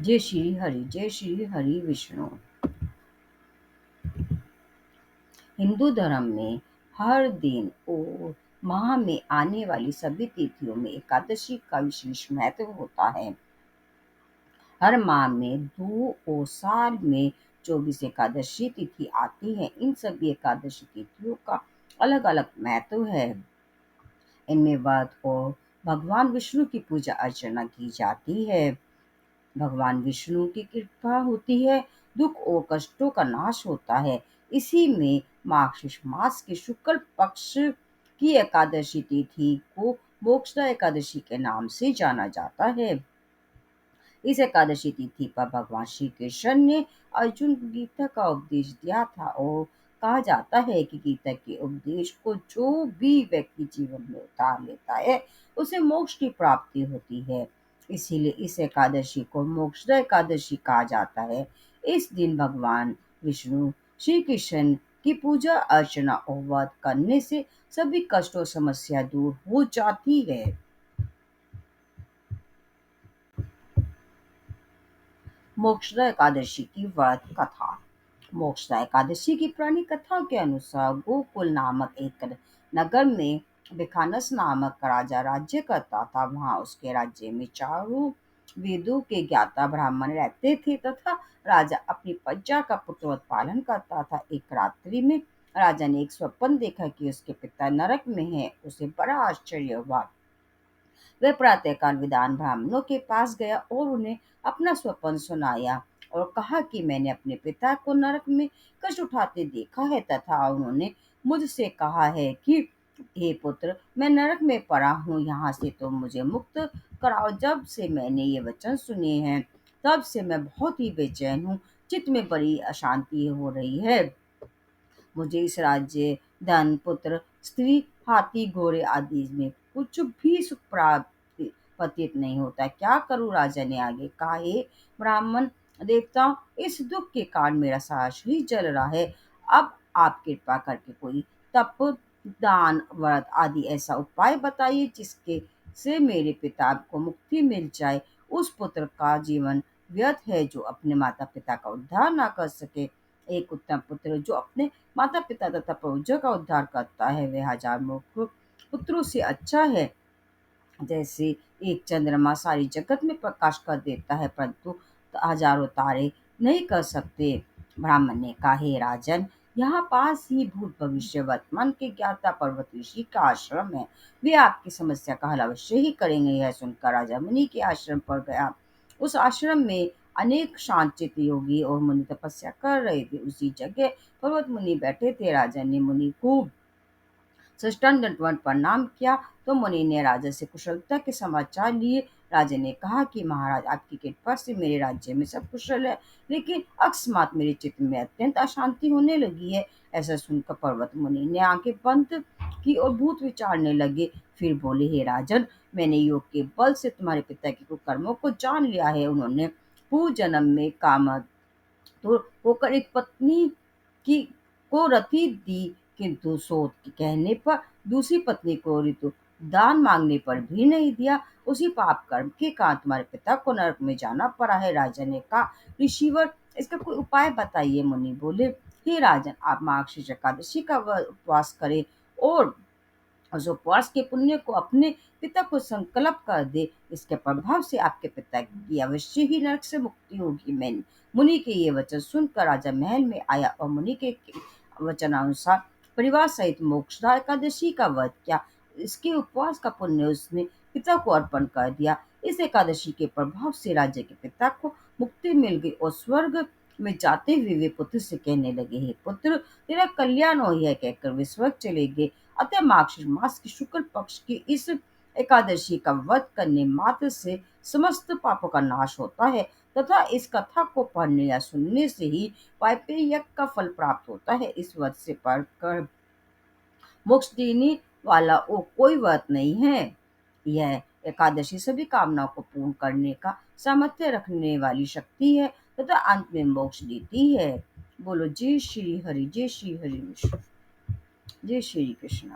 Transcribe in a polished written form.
जय श्री हरि विष्णु। हिंदू धर्म में हर दिन और माह में आने वाली सभी तिथियों में एकादशी का विशेष महत्व होता है। हर माह में 2 और साल में 24 एकादशी तिथि आती है। इन सभी एकादशी तिथियों का अलग अलग महत्व है। इनमें व्रत और भगवान विष्णु की पूजा अर्चना की जाती है। भगवान विष्णु की कृपा होती है, दुख और कष्टों का नाश होता है। इसी में मार्गशीर्ष मास के शुक्ल पक्ष की एकादशी तिथि को मोक्षदा एकादशी के नाम से जाना जाता है। इस एकादशी तिथि पर भगवान श्री कृष्ण ने अर्जुन को गीता का उपदेश दिया था और कहा जाता है कि गीता के उपदेश को जो भी व्यक्ति जीवन में उतार लेता है उसे मोक्ष की प्राप्ति होती है। इसीलिए इस एकादशी को मोक्षदा एकादशी कहा जाता है। इस दिन भगवान विष्णु श्री कृष्ण की पूजा अर्चना और व्रत करने से सभी कष्ट और समस्या दूर हो जाती है। मोक्षदा एकादशी की व्रत कथा। मोक्षदा एकादशी की पुरानी कथा के अनुसार गोकुल नामक एक नगर में भिखानस नामक राजा राज्य करता था। वहां उसके राज्य में चारों वेदों के ज्ञाता ब्राह्मण रहते थे तथा राजा अपनी प्रजा का पुत्रवत पालन करता था। एक रात्रि में राजा ने एक स्वप्न देखा कि उसके पिता नरक में हैं। उसे बड़ा आश्चर्य हुआ। वह प्रातःकाल विद्वान ब्राह्मणों के पास गया और उन्हें अपना स्वप्न सुनाया और कहा कि मैंने अपने पिता को नरक में कष्ट उठाते देखा है तथा उन्होंने मुझसे कहा है कि हे पुत्र, मैं नरक में पड़ा हूँ, यहाँ से तो मुझे मुक्त कराओ। जब से मैंने ये वचन सुने हैं तब से मैं बहुत ही बेचैन हूँ। चित्त में बड़ी अशांति हो रही है। मुझे इस राज्य, धन, पुत्र, स्त्री, हाथी, घोड़े आदि में कुछ भी सुख प्राप्त प्रतीत नहीं होता। क्या करूं? राजा ने आगे कहा, हे ब्राह्मण देवताओं, इस दुख के कारण मेरा सारा शरीर जल रहा है। अब आप कृपा करके कोई तप, दान, व्रत आदि ऐसा उपाय बताइए जिसके से मेरे पिता को मुक्ति मिल जाए। उस पुत्र का जीवन व्यर्थ है जो अपने माता पिता का उद्धार ना कर सके। एक उत्तम पुत्र जो अपने माता पिता तथा पूर्वजों का उद्धार करता है वह हजार मूर्ख पुत्रों से अच्छा है। जैसे एक चंद्रमा सारी जगत में प्रकाश कर देता है परंतु हजारों तारे नहीं कर सकते। ब्राह्मण ने कहा, हे राजन, यहाँ पास ही भूत भविष्य वर्तमान के ज्ञाता पर्वत ऋषि का आश्रम है। वे आपकी समस्या का हल अवश्य ही करेंगे। यह सुनकर राजा मुनि के आश्रम पर गया। उस आश्रम में अनेक शांतचित्त योगी और मुनि तपस्या कर रहे थे। उसी जगह पर्वत मुनि बैठे थे। राजा ने मुनि को साष्टांग दंडवत प्रणाम किया तो मुनि ने राजा से कुशलता के समाचार लिए। राजा ने कहा कि महाराज, आपकी कृपा से मेरे राज्य में सब कुशल है, लेकिन अकस्मात मेरे चित्त में अत्यंत अशांति होने लगी है। ऐसा सुनकर पर्वत मुनि ने आंखें बंद की और भूत विचारने लगे। फिर बोले, हे राजन, मैंने योग के बल से तुम्हारे पिता के कुकर्मों को जान लिया है। उन्होंने पूर्व जन्म में काम तो होकर एक पत्नी की को रति दी, किंतु सोच के कहने पर दूसरी पत्नी को ऋतु दान मांगने पर भी नहीं दिया। उसी पाप कर्म के कारण तुम्हारे पिता को नरक में जाना पड़ा है। राजा ने कहा, ऋषिवर, इसका कोई उपाय बताइए। मुनि बोले, हे राजन, आप मार्गशीर्ष एकादशी का उपवास करें और उस उपवास के पुण्य को अपने पिता को संकल्प कर दे। इसके प्रभाव से आपके पिता की अवश्य ही नरक से मुक्ति होगी। मैं मुनि के ये वचन सुनकर राजा महल में आया और मुनि के वचनानुसार परिवार सहित मोक्षदा एकादशी का व्रत किया। इसके उपवास का पुण्य उसने पिता को अर्पण कर दिया। इस एकादशी के प्रभाव से राजा के पिता को मुक्ति मिल गई और स्वर्ग में जाते हुए वे पुत्र से कहने लगे, हे पुत्र, तेरा कल्याण हो। यह कहकर वे स्वर्ग चले गए। अतः मार्गशीर्ष मास की शुक्ल पक्ष की इस एकादशी का व्रत करने मात्र से समस्त पापों का नाश होता है तथा इस कथा को पढ़ने या सुनने से ही वाजपेयी यज्ञ का फल प्राप्त होता है। इस व्रत से पढ़कर मोक्ष देने वाला कोई व्रत नहीं है। यह एकादशी सभी कामनाओं को पूर्ण करने का सामर्थ्य रखने वाली शक्ति है तथा अंत में मोक्ष देती है। बोलो जय श्री हरि, जय श्री हरि विष्णु, जय श्री कृष्ण।